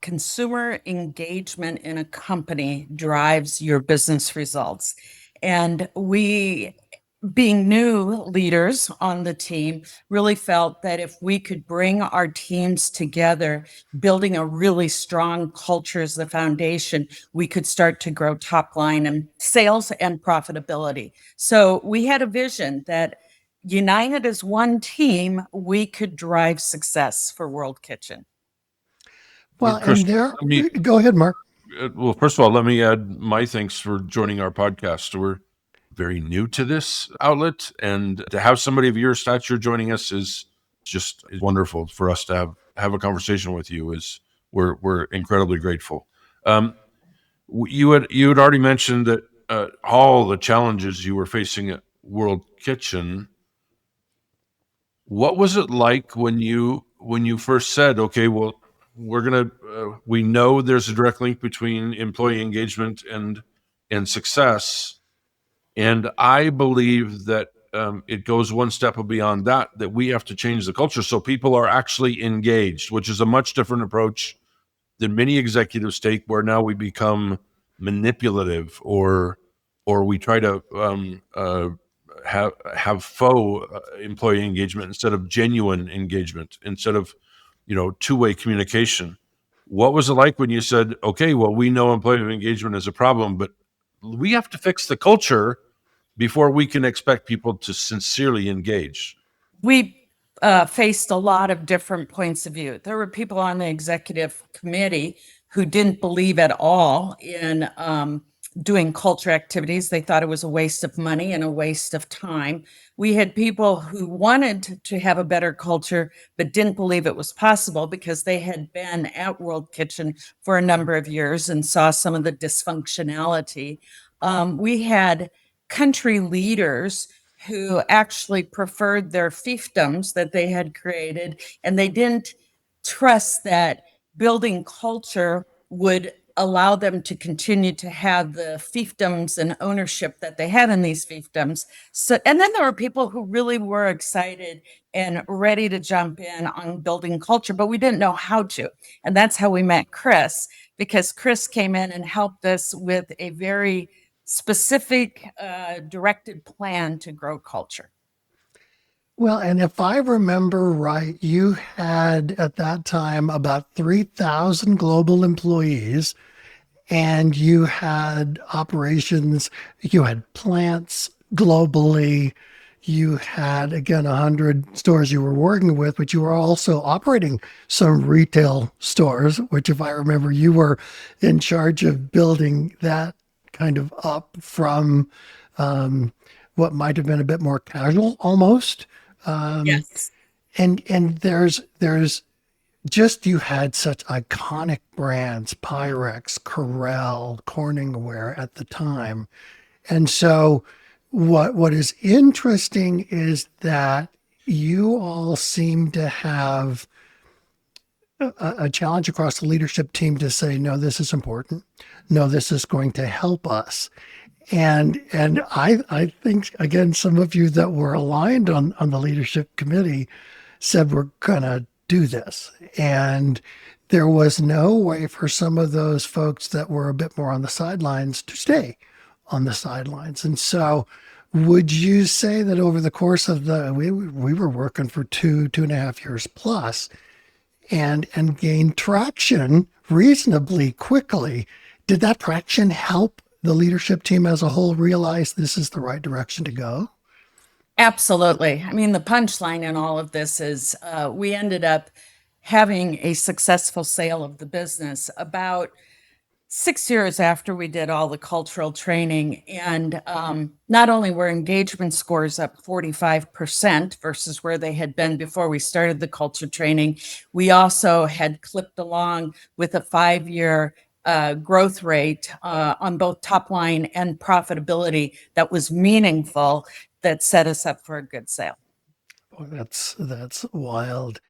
consumer engagement in a company drives your business results. And we, being new leaders on the team, really felt that if we could bring our teams together, building a really strong culture as the foundation, we could start to grow top line and sales and profitability. So we had a vision that united as one team, we could drive success for World Kitchen. Well, Well, Kris, and there, let me, go ahead, Mark. well, first of all, let me add my thanks for joining our podcast. We're very new to this outlet, and to have somebody of your stature joining us is wonderful for us to have a conversation with you. We're incredibly grateful. Um, you had already mentioned that all the challenges you were facing at World Kitchen. What was it like when you first said, "Okay, well, we know there's a direct link between employee engagement and success, and I believe that it goes one step beyond that. That we have to change the culture so people are actually engaged, which is a much different approach than many executives take, where now we become manipulative or we try to have faux employee engagement instead of genuine engagement, instead of two-way communication. What was it like when you said, okay, well, we know employee engagement is a problem, but we have to fix the culture before we can expect people to sincerely engage? We faced a lot of different points of view. There were people on the executive committee who didn't believe at all in doing culture activities. They thought it was a waste of money and a waste of time. We had people who wanted to have a better culture, but didn't believe it was possible because they had been at World Kitchen for a number of years and saw some of the dysfunctionality. We had country leaders who actually preferred their fiefdoms that they had created, and they didn't trust that building culture would allow them to continue to have the fiefdoms and ownership that they had in these fiefdoms. So, and then there were people who really were excited and ready to jump in on building culture, but we didn't know how to. And that's how we met Kris, because Kris came in and helped us with a very specific, directed plan to grow culture. Well, and if I remember right, you had at that time about 3,000 global employees, and you had operations, you had plants globally, you had, again, 100 stores you were working with, but you were also operating some retail stores, which, if I remember, you were in charge of building that kind of up from what might have been a bit more casual almost. Um, Yes. and there's just, you had such iconic brands, Pyrex, Corel, Corningware at the time. And so what is interesting is that you all seem to have a challenge across the leadership team to say, no, this is important. No, this is going to help us. And I think, again, some of you that were aligned on the leadership committee said, we're going to do this. And there was no way for some of those folks that were a bit more on the sidelines to stay on the sidelines. And so would you say that over the course of we were working for 2.5 years plus and gained traction reasonably quickly? Did that traction help the leadership team as a whole realize this is the right direction to go? Absolutely. I mean, the punchline in all of this is we ended up having a successful sale of the business about 6 years after we did all the cultural training. And not only were engagement scores up 45% versus where they had been before we started the culture training, we also had clipped along with a 5-year growth rate on both top line and profitability that was meaningful, that set us up for a good sale. Boy, that's wild.